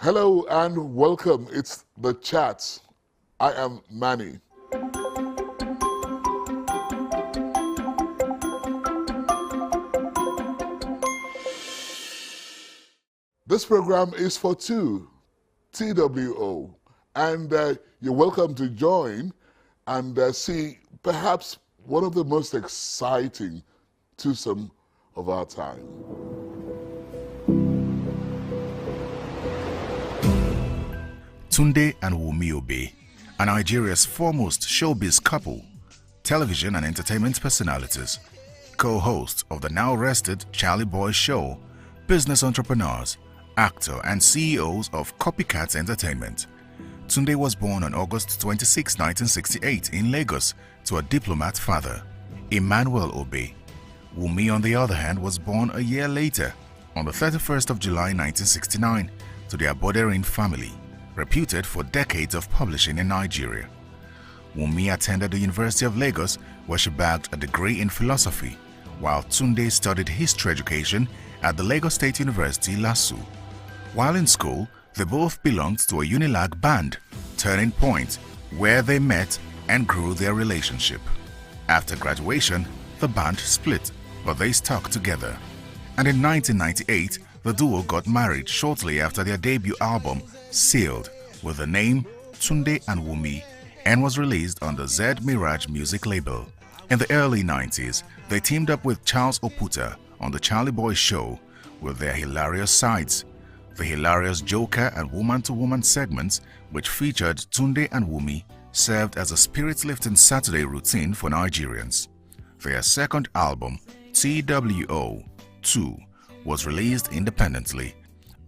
Hello and welcome. It's The Chats. I am Manny. This program is for two, T.W.O. And you're welcome to join and see perhaps one of the most exciting twosome of our time. Tunde and Wunmi Obe are Nigeria's foremost showbiz couple, television and entertainment personalities, co-hosts of the now-rested Charlie Boy Show, business entrepreneurs, actor and CEOs of Copycat Entertainment. Tunde was born on August 26, 1968 in Lagos to a diplomat father, Emmanuel Obe. Wunmi, on the other hand, was born a year later, on the 31st of July 1969, to the Aboderin family, reputed for decades of publishing in Nigeria. Wunmi attended the University of Lagos, where she bagged a degree in philosophy, while Tunde studied history education at the Lagos State University, LASU. While in school, they both belonged to a Unilag band, Turning Point, where they met and grew their relationship. After graduation, the band split, but they stuck together. And in 1998, the duo got married shortly after their debut album, Sealed, with the name Tunde and Wunmi, and was released on the Z Mirage music label. In the early 90s, they teamed up with Charles Oputa on the Charlie Boy Show with their hilarious sides. The hilarious Joker and Woman-to-Woman segments, which featured Tunde and Wunmi, served as a spirit-lifting Saturday routine for Nigerians. Their second album, T.W.O. 2, was released independently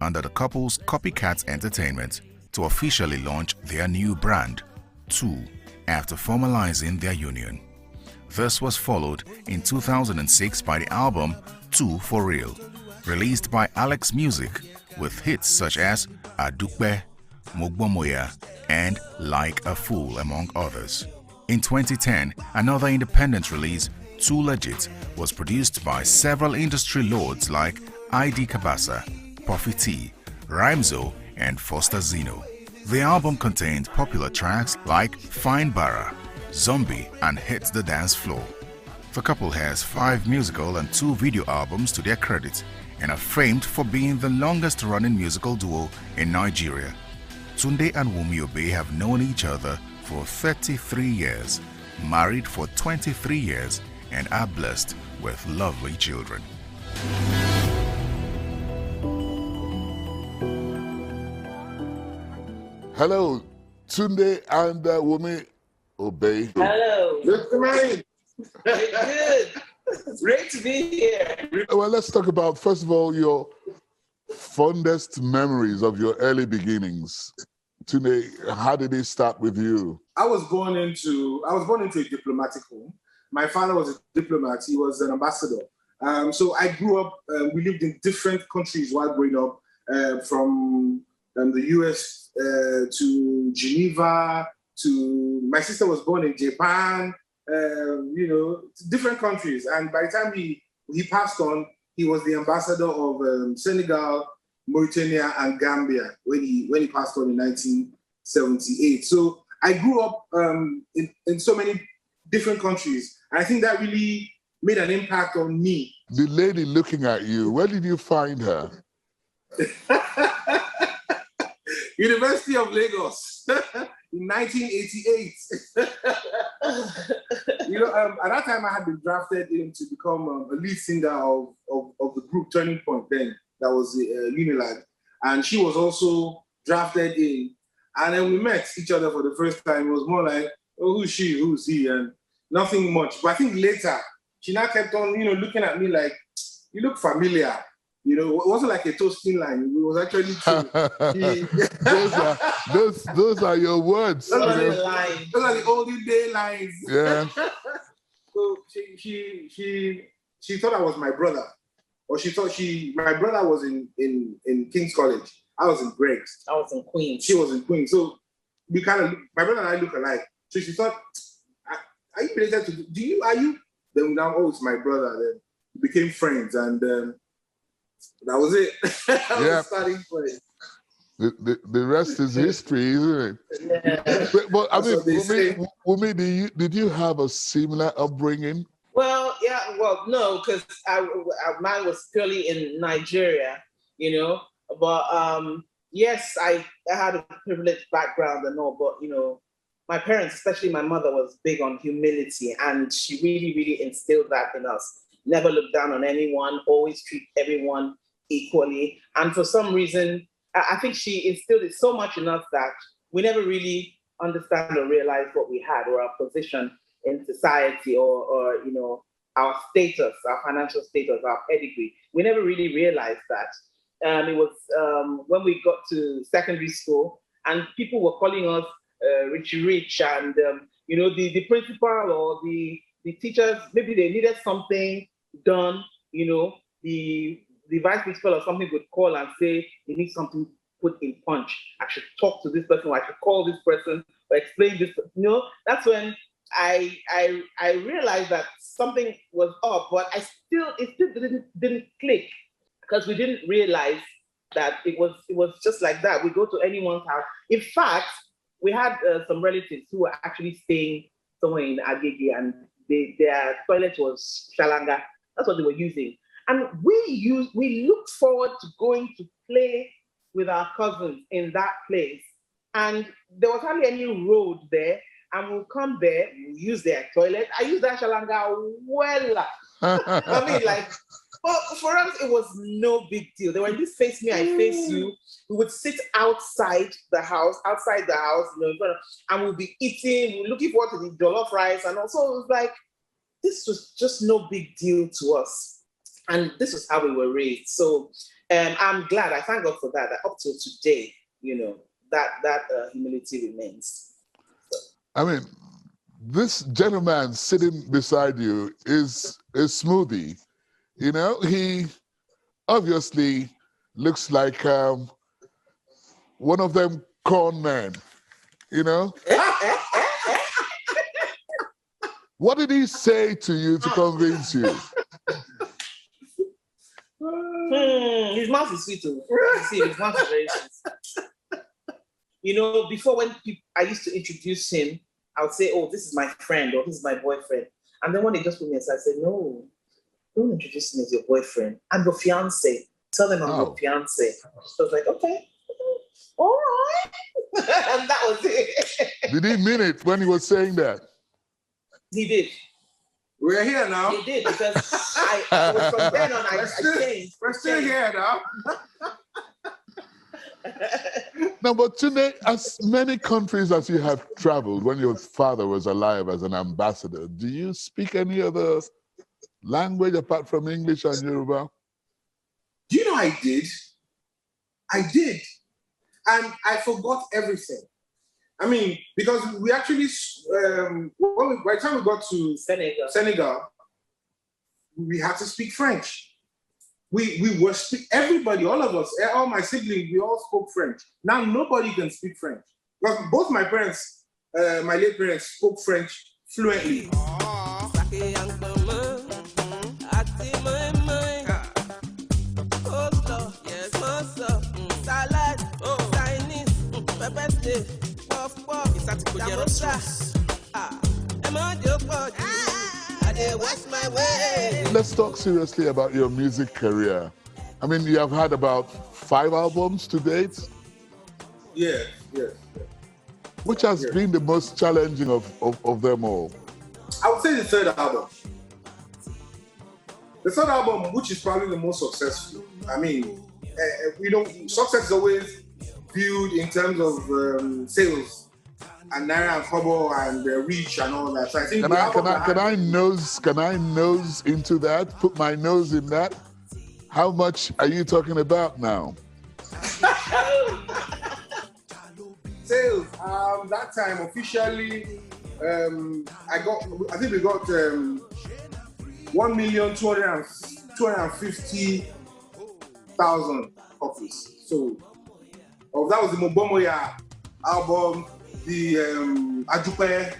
under the couple's Copycat Entertainment to officially launch their new brand, 2, after formalizing their union. This was followed in 2006 by the album 2 For Real, released by Alex Music, with hits such as Adukbe, Mogbomoya, and Like a Fool, among others. In 2010, another independent release, Too Legit, was produced by several industry lords like ID Kabasa, Puffy T, Rhymzo, and Foster Zeno. The album contained popular tracks like Fine Bara, Zombie, and Hit the Dance Floor. The couple has 5 musical and 2 video albums to their credit and are famed for being the longest-running musical duo in Nigeria. Tunde and Wunmi Obe have known each other for 33 years, married for 23 years, and are blessed with lovely children. Hello, Tunde and Wunmi Obe. Hello. Good morning. Good. Great to be here. Well, let's talk about, first of all, your fondest memories of your early beginnings. Tunde, how did it start with you? I was born into a diplomatic home. My father was a diplomat. He was an ambassador. So I grew up, we lived in different countries while growing up, from the US to Geneva, to my sister was born in Japan, different countries. And by the time he passed on, he was the ambassador of Senegal, Mauritania, and Gambia when he passed on in 1978. So I grew up in so many different countries. And I think that really made an impact on me. The lady looking at you, where did you find her? University of Lagos in 1988. At that time I had been drafted in to become a lead singer of the group Turning Point then. That was Unilag. And she was also drafted in. And then we met each other for the first time. It was more like, oh, who's she, who's he? And nothing much. But I think later, she now kept on, looking at me like, you look familiar. It wasn't like a toasting line. It was actually true. those are your words. Those are the olden day lines. Yeah. So she thought I was my brother. Or she thought my brother was in King's College. I was in Greg's. I was in Queens. She was in Queens. So my brother and I look alike. So she thought, are you related to, are you? Then now, oh, it's my brother. Then we became friends, and that was it. That was the starting point. The rest is history, isn't it? Yeah. But I That's mean, what they say. Wumi, did you have a similar upbringing? Well, yeah, well, no, because mine was purely in Nigeria, you know. But yes, I had a privileged background and all, but my parents, especially my mother, was big on humility, and she really, really instilled that in us. Never look down on anyone, always treat everyone equally. And for some reason, I think she instilled it so much in us that we never really understand or realize what we had or our position in society, or our status, our financial status, our pedigree. We never really realized that. It was when we got to secondary school and people were calling us Richie Rich, and the principal or the teachers, maybe they needed something done. The vice principal or something would call and say they need something put in punch. I should talk to this person, or I should call this person or explain this. That's when I realized that something was up, but it still didn't click, because we didn't realize that it was just like that. We go to anyone's house. In fact, we had some relatives who were actually staying somewhere in Agege, and their toilet was Shalanga. That's what they were using. And we looked forward to going to play with our cousins in that place. And there was hardly any road there. And we'll come there, we'll use their toilet. I use that Shalanga well. I mean, but for us, it was no big deal. They were this face me, I face you. We would sit outside the house, and we'll be eating, we're looking forward to the jollof rice. And also, it was like, this was just no big deal to us. And this is how we were raised. So I'm glad, I thank God for that up till today, that humility remains. I mean, this gentleman sitting beside you is Smoothie. He obviously looks like one of them corn men. What did he say to you to convince you? His mouth is sweet too. See, his mouth is very sweet. Before, when I used to introduce him, I would say, "Oh, this is my friend," or "This is my boyfriend." And then when they just put me aside, I said, "No, don't introduce me as your boyfriend. I'm your fiance. Tell them I'm your fiance." So I was like, "Okay, all right." And that was it. Did he mean it when he was saying that? He did. We're here now. He did, because I was from then on. I changed. We're still here now. No, but today, as many countries as you have traveled, when your father was alive as an ambassador, do you speak any other language apart from English and Yoruba? Do you know I did? I did. And I forgot everything. I mean, because we actually, by the time we got to Senegal, we had to speak French. We were everybody, all of us, all my siblings, we all spoke French. Now nobody can speak French. Because both my parents, my late parents, spoke French fluently. Let's talk seriously about your music career. I mean, you have had about 5 albums to date. Yeah. Which has been the most challenging of them all? I would say the third album. The third album, which is probably the most successful. I mean, success is always viewed in terms of sales and Naira and Kobo and reach and all that. So I think can I nose into that? Put my nose in that. How much are you talking about now? Sales. That time officially, I think we got 1,250,000 copies. So, that was the Mobomoya album, the Ajupe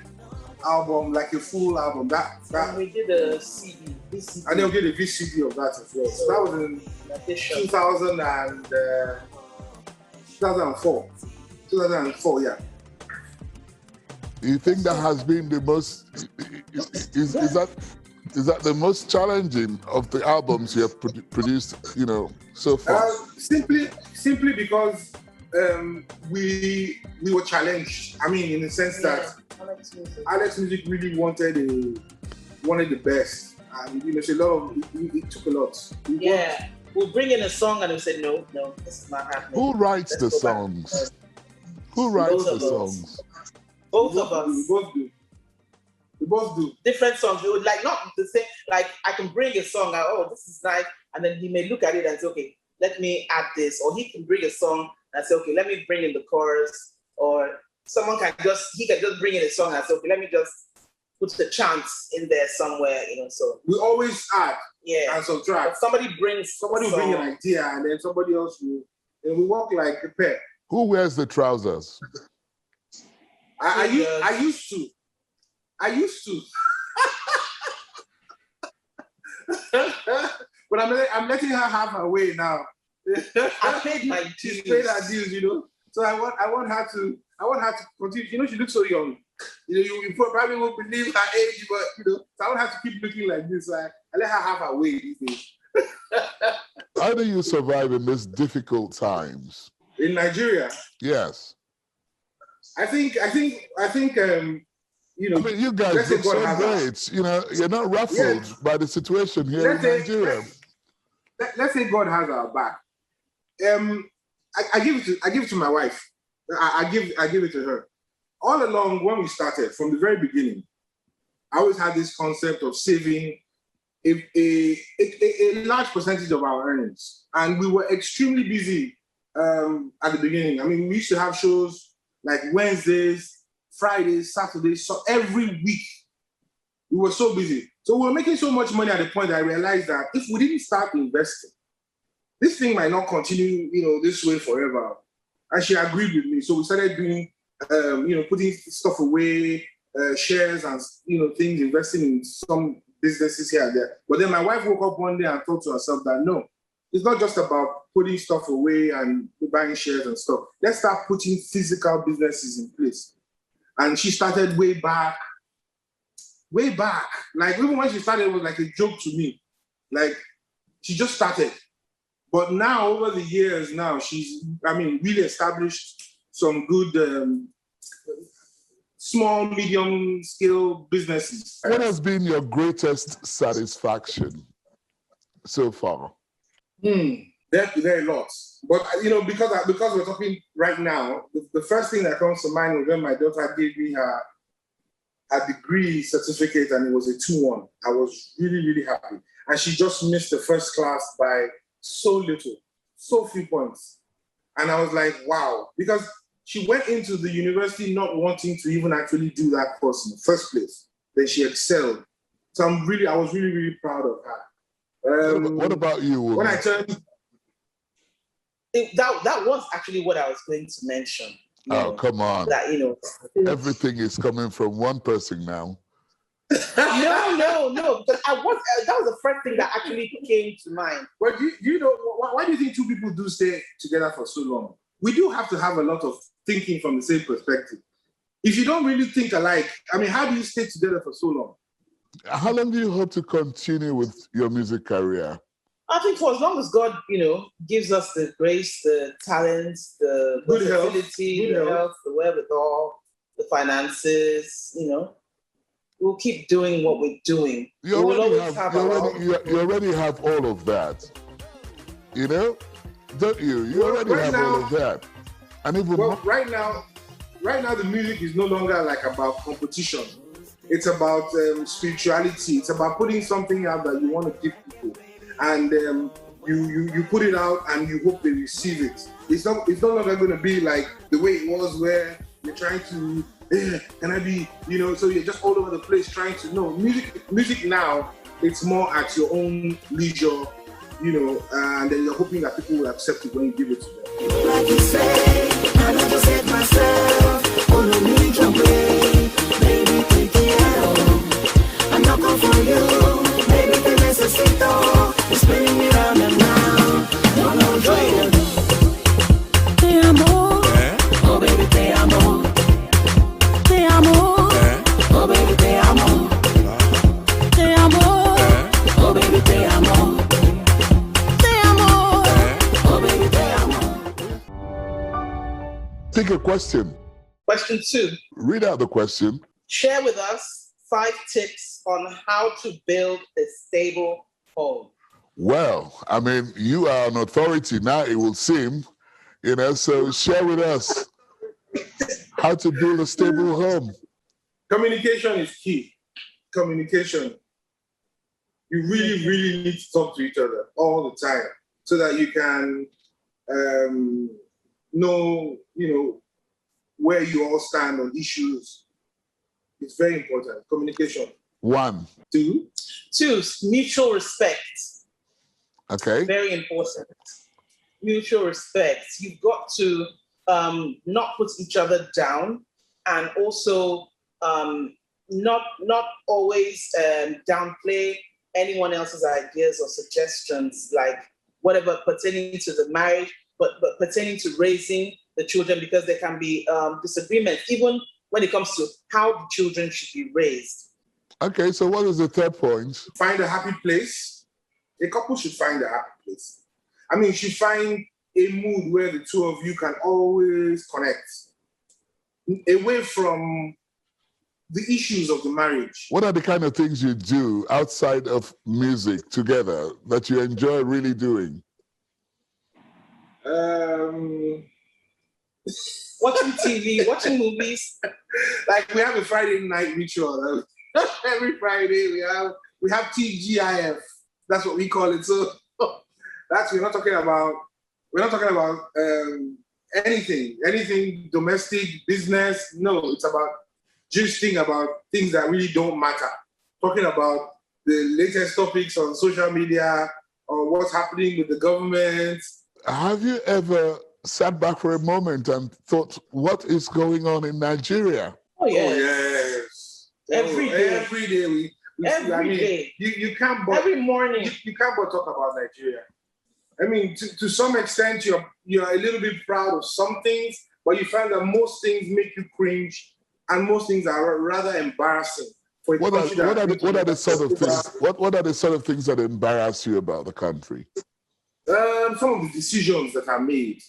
album, like a full album. And we did a CD, VCD. And then we did a VCD of that as well. So that was in 2000 and 2004. 2004, yeah. You think that has been the most? Is that the most challenging of the albums you have produced? You know, so far. Simply because we were challenged. I mean, in the sense that Alex Music really wanted the best, and you know, it's a lot of it took a lot. We'll bring in a song and we said no, this is not happening. Who writes the songs? Who writes the songs? Both of us. We both do. Different songs. We would like not the same. Like I can bring a song out. Oh, this is nice, and then he may look at it and say, okay, let me add this. Or he can bring a song and say, okay, let me bring in the chorus. Or someone can just bring in a song and say, okay, let me just put the chants in there somewhere. You know, so we always add and subtract. But somebody will bring an idea, and then somebody else will. And we work like a pair. Who wears the trousers? I used to. But I'm letting her have her way now. I paid my dues. She's paid her dues, you know. So I want her to continue. You know, she looks so young. You know, you probably won't believe her age, but you know, so I want her to keep looking like this. So I let her have her way these days. How do you survive in these difficult times? In Nigeria? Yes. I think you know, I mean, you guys look so great. You know, you're not ruffled by the situation here in Nigeria. Let's say God has our back. I give it to my wife. I give it to her. All along, when we started, from the very beginning, I always had this concept of saving a large percentage of our earnings, and we were extremely busy at the beginning. I mean, we used to have shows like Wednesdays, Fridays, Saturdays, so every week we were so busy. So we were making so much money at the point that I realized that if we didn't start investing, this thing might not continue, you know, this way forever. And she agreed with me. So we started doing, you know, putting stuff away, shares and, you know, things, investing in some businesses here and there. But then my wife woke up one day and thought to herself that, no, it's not just about putting stuff away and buying shares and stuff. Let's start putting physical businesses in place. And she started way back. Like even when she started, it was like a joke to me. Like she just started. But now over the years now, she's, I mean, really established some good small, medium scale businesses. What has been your greatest satisfaction so far? There are lots. But, you know, because we're talking right now, the first thing that comes to mind was when my daughter gave me her degree certificate and it was a 2-1. I was really, really happy. And she just missed the first class by so little, so few points. And I was like, wow. Because she went into the university not wanting to even actually do that course in the first place. Then she excelled. So I was really, really proud of her. What about you? When I turned... That was actually what I was going to mention. Oh, come on. That, you know, everything is coming from one person now. No. But that was the first thing that actually came to mind. But you know, why do you think two people do stay together for so long? We do have to have a lot of thinking from the same perspective. If you don't really think alike, I mean, how do you stay together for so long? How long do you hope to continue with your music career? I think for as long as God, you know, gives us the grace, the talents, the versatility, the health, the wherewithal, the finances, you know, we'll keep doing what we're doing. You already have all of that. You know? Don't you? You already have all of that. And even right now, the music is no longer like about competition. It's about spirituality. It's about putting something out that you want to give people. And you put it out and you hope they receive it. It's no longer going to be like the way it was where you're trying to, can I be, you know, so you're just all over the place trying to know. Music now, it's more at your own leisure, you know, and then you're hoping that people will accept it when you give it to them. Like you say, I never said myself, only need your way, baby, T.W.O. I'm not good for you, baby, te necesito. Spinning me round and round, no, no, te amo. Pick a question. Question 2. Read out the question. Share with us 5 tips on how to build a stable home. Well, I mean, you are an authority now, it will seem, so share with us how to build a stable home. Communication is key. Communication. You really, really need to talk to each other all the time so that you can know, where you all stand on issues. It's very important. Communication. 1. 2. 2, mutual respect. Okay. Very important. Mutual respect. You've got to not put each other down, and also not always downplay anyone else's ideas or suggestions, like whatever pertaining to the marriage, but pertaining to raising the children, because there can be disagreements, even when it comes to how the children should be raised. Okay, so what is the 3rd point? Find a happy place. A couple should find a happy place. I mean, you should find a mood where the two of you can always connect, away from the issues of the marriage. What are the kind of things you do outside of music together that you enjoy really doing? Watching TV, watching movies. Like, we have a Friday night ritual. Every Friday we have TGIF. That's what we call it. So we're not talking about anything domestic, business. No, it's about gisting about things that really don't matter. Talking about the latest topics on social media or what's happening with the government. Have you ever sat back for a moment and thought, what is going on in Nigeria? Oh, yes. Oh, yes. Every day. Every day. Every day. You can't but every morning. You can't but talk about Nigeria. I mean, to some extent, you're a little bit proud of some things, but you find that most things make you cringe, and most things are rather embarrassing. What are the sort of things? What are the sort of things that embarrass you about the country? Some of the decisions that are made.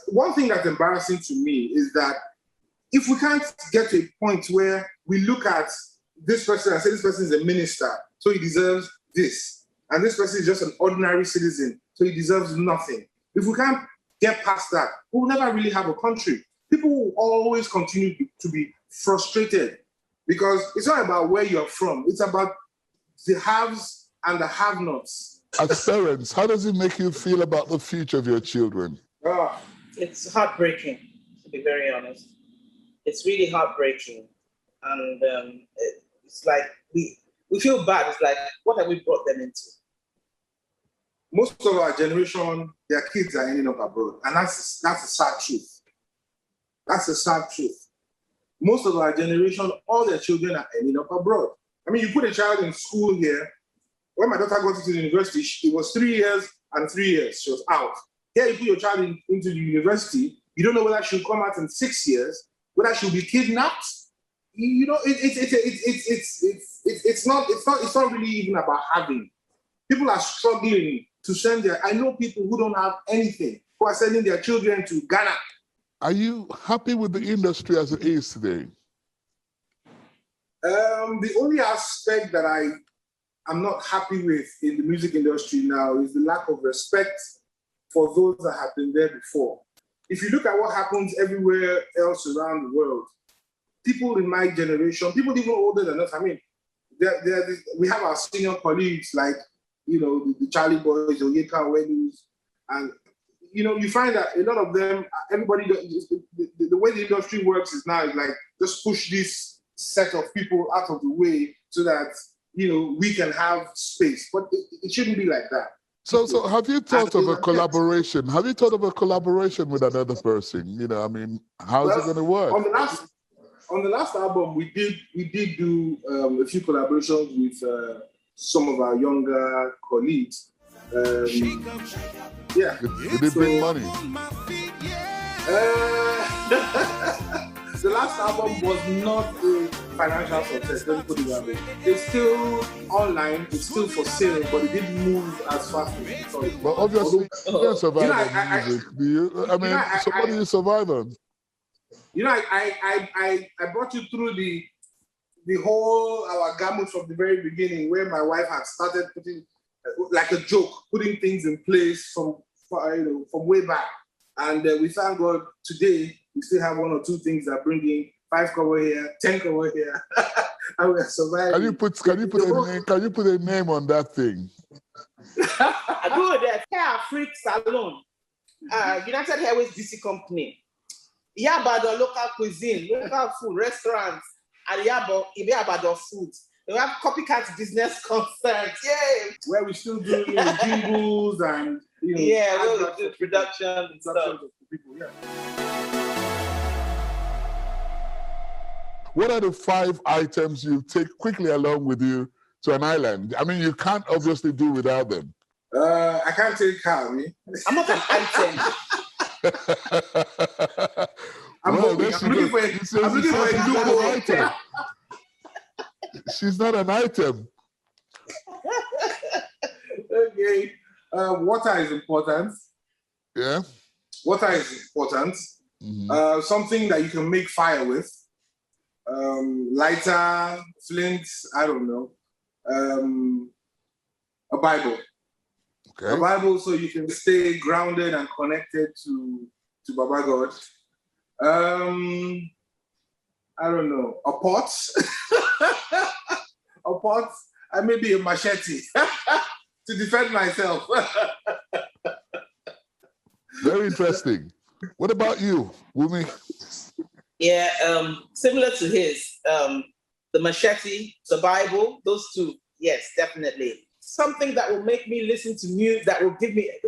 One thing that's embarrassing to me is that if we can't get to a point where we look at this person and say this person is a minister, so he deserves this, and this person is just an ordinary citizen, so he deserves nothing. If we can't get past that, we'll never really have a country. People will always continue to be frustrated because it's not about where you're from. It's about the haves and the have-nots. As parents, how does it make you feel about the future of your children? It's heartbreaking, to be very honest. It's really heartbreaking. And it's like we feel bad. It's like, what have we brought them into? Most of our generation, their kids are ending up abroad. And that's a sad truth. That's a sad truth. Most of our generation, all their children are ending up abroad. I mean, you put a child in school here. When my daughter got into the university, it was 3 years and 3 years. She was out. Here, you put your child into the university, you don't know whether she'll come out in 6 years, whether she'll be kidnapped. It's not really even about having. People are struggling to send I know people who don't have anything, who are sending their children to Ghana. Are you happy with the industry as it is today? The only aspect that I'm not happy with in the music industry now is the lack of respect for those that have been there before. If you look at what happens everywhere else around the world, people in my generation, people even older than us, I mean, we have our senior colleagues like, the Charlie Boys, the Oyeka Wenus, and, you find that a lot of them, everybody, the way the industry works is now is like, just push this set of people out of the way so that, we can have space. But it shouldn't be like that. So have you thought of a collaboration? Have you thought of a collaboration with another person? How is it going to work? On the last album, we did do a few collaborations with some of our younger colleagues. Yeah. You did bring money. The last album was not financial success. Let me put it that way. It's still online. It's still for sale, but it didn't move as fast as we thought it would. Well, obviously, you can't survive on music. Do you? I mean, so what do you survive on? I brought you through the whole our gamut from the very beginning, where my wife had started putting like a joke, putting things in place from way back, and we thank God today we still have 1 or 2 things that bring in 5 cover here, 10 cover here, and we're surviving. Can you put a name on that thing? I go there, Hair Freak Salon, United Airways DC Company. Yeah, about the local cuisine, local food, restaurants, and yeah, about the food. We have copycat business concerns, yeah. Where we still do jingles and we do production and stuff. For people, yeah. What are the 5 items you take quickly along with you to an island? I mean, you can't obviously do without them. I can't take Harry. I'm not an item. I'm looking for a loophole. She's not an item. Okay. Water is important. Yeah. Water is important. Mm-hmm. Something that you can make fire with. Lighter, flint, I don't know. A Bible. Okay. A Bible so you can stay grounded and connected to Baba God. I don't know. A pot. A pot, and maybe a machete to defend myself. Very interesting. What about you, Wumi? Yeah, similar to his. The machete, the Bible, those 2. Yes, definitely. Something that will make me listen to music, that will give me a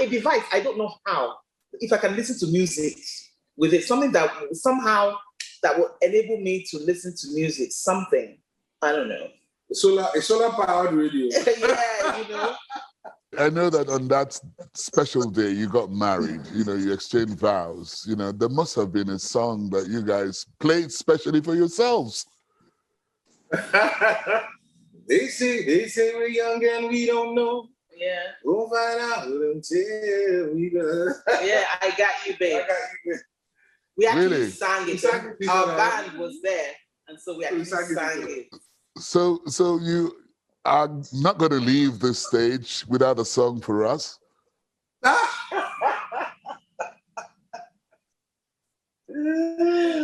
device. I don't know how. If I can listen to music with it, something that somehow that will enable me to listen to music. Something, I don't know. A solar powered radio. Yeah, I know that on that special day you got married, you exchanged vows. There must have been a song that you guys played specially for yourselves. They say we're young and we don't know. Yeah. We'll find out until we go. Yeah, I got you, babe. We actually sang it. Our band was there, and so we actually sang it. So you are not going to leave this stage without a song for us?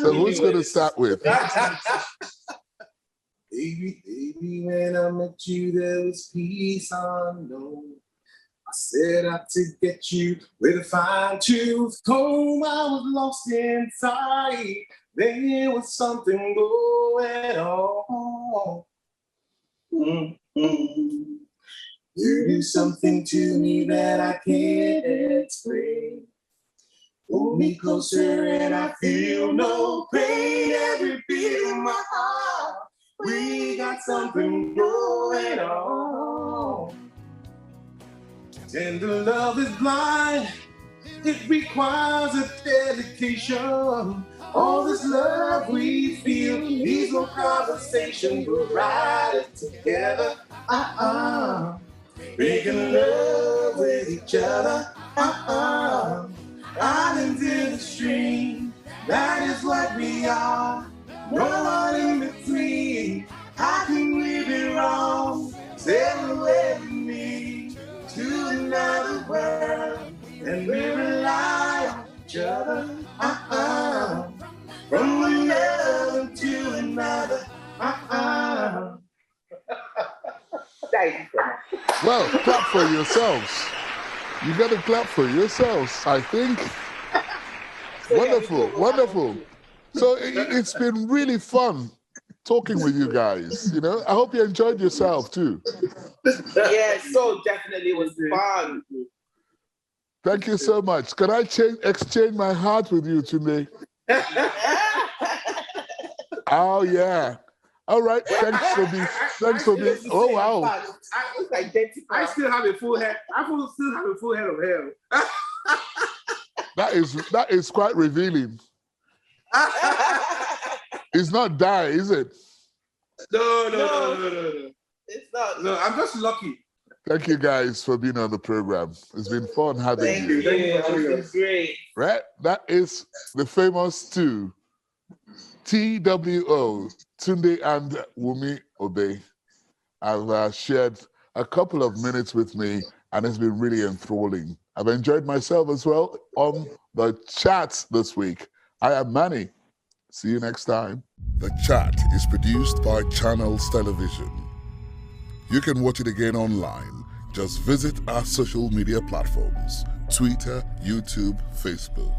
So who's going to start with? Baby, when I met you, there was peace unknown. I set out to get you with a fine tooth comb. I was lost inside. There was something going on. Mm-hmm. You do something to me that I can't explain. Pull me closer and I feel no pain. Every beat of my heart, we got something going on. Tender love is blind. It requires a dedication. All this love we feel needs no conversation. We'll ride it together. Making love with each other. Islands in the stream. That is what we are. No one in between. How can we be wrong? Sail away with me to another world, and we rely on each other. From one love to another. Well, clap for yourselves. You got to clap for yourselves, I think. Wonderful, wonderful. So it's been really fun talking with you guys. I hope you enjoyed yourself too. Yeah, so definitely was fun. Thank you so much. Can I exchange my heart with you today? Oh yeah. All right. Thanks for being. Oh wow. I still have a full head. I still have a full head of hair. That is quite revealing. It's not die, is it? No. It's not. No, I'm just lucky. Thank you guys for being on the program. It's been fun having Thank you. you. It's been great. Right? That is the famous two, T.W.O, Tunde and Wumi Obey. Have shared a couple of minutes with me, and it's been really enthralling. I've enjoyed myself as well on the chat this week. I am Manny. See you next time. The Chat is produced by Channels Television. You can watch it again online. Just visit our social media platforms: Twitter, YouTube, Facebook.